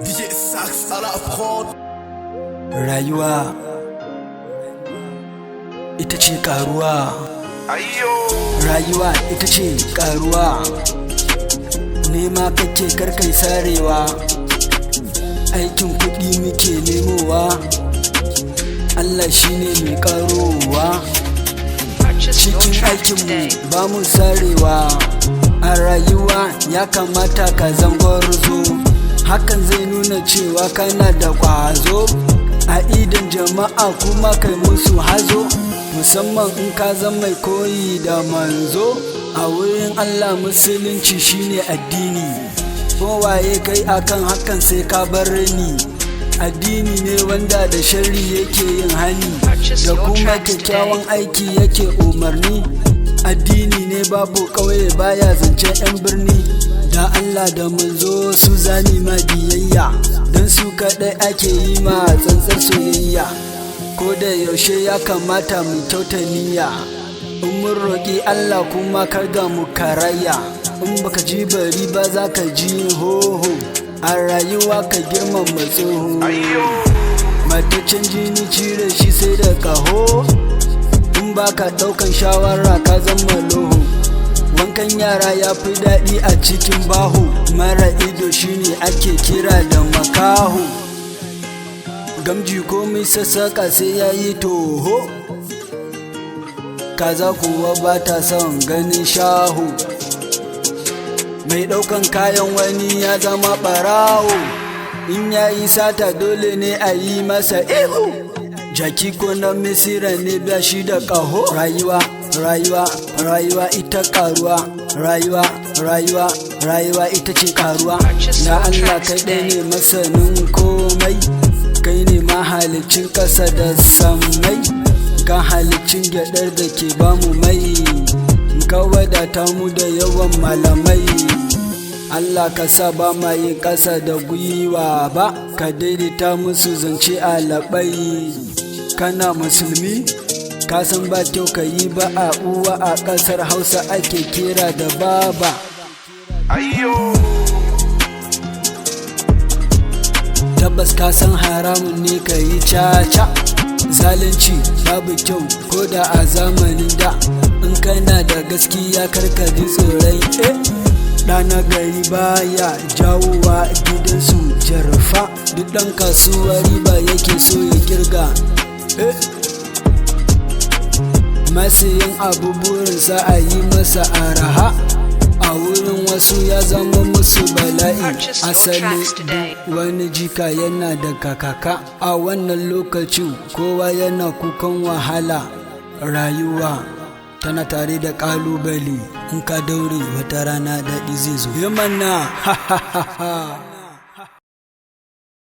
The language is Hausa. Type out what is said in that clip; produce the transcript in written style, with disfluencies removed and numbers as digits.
DJ Sax à la prod. Rayuwa ita ce karuwa. Rayuwa ita ce karuwa. Nema kake karkai sarewa. Aikin kuɗi muke nemowa. Allah shine mai karowa. Cikin aikinmu ba mu sarewa. A rayuwa ya kamata ka zangwarzo. Hakan zai nuna cewa kana da ƙwazo. A idan jama'a kuma kai musu hazo. Musamman in ka zama mai koyi da manzo. A wurin Allah musulunci shine addini. Kowaye kai akan hakan sai ka bar ni. Addini ne wanda da sharri yake yin hani, da kuma kyakkyawan aiki yake umarni. Addini ne babu ƙauye baya zancen 'yan birni. Da Allah da manzo su zani ma biyayya, don su kaɗai ake yi ma tsantsar soyayya. Ko da yaushe ya kamata mu kyauta niyya, in mun roƙi Allah kuma kar da mu karaya. In baka ji bari ba za ka ji hoho, a rayuwa ka girmama tsoho. Mataccen jini cire shi sai da kaho, in baka ɗaukan shawara ka zama loho. Wankan yara ya fi daɗi a cikin baho, mara ido shine ake kira da makaho. Gamji komai sassaƙa sai ya yi toho, kaza kuwa ba ta son ganin shaho. Mai ɗaukan kayan wani ya zama ɓarawo, in ya yi sata dole ne a yi masa ihu. Jaki ko na misira ne ba shi da ƙaho. Rayuwa ita karuwa. Rayuwa ita ce karuwa. Na Allah kai ɗaya ne masanin komai, kai ne mahalicin ƙasa da sammai. Ka halicin gyaɗar da ke bamu mai, ka wadata mu da yawan malamai. Allah ka sa ba ma yin ƙasa da gwiwa ba, ka daidaita musu zance a labai. Kana musulmi? Ka san ba kyau ka yi ba a uwa, a ƙasar Hausa ake kira da baba. Tabbas ka san haramun ne ka yi caca. Zalunci babu kyau ko da a zamanin da. In kana da gaskiya karka ji tsoron ɗana gari baya jawowa gidansu jarfa. Duk ɗan kasuwa riba yake so ya kirga. Masu yin abu burinsa a yi masa araha, a wurin wasu ya zama musu bala'i. Asali wani jika yana da kakaka. A wannan lokacin kowa yana kukan wahala. Rayuwa tana tare da ƙalubale, in ka daure wata rana daɗi zai zo. Yamanna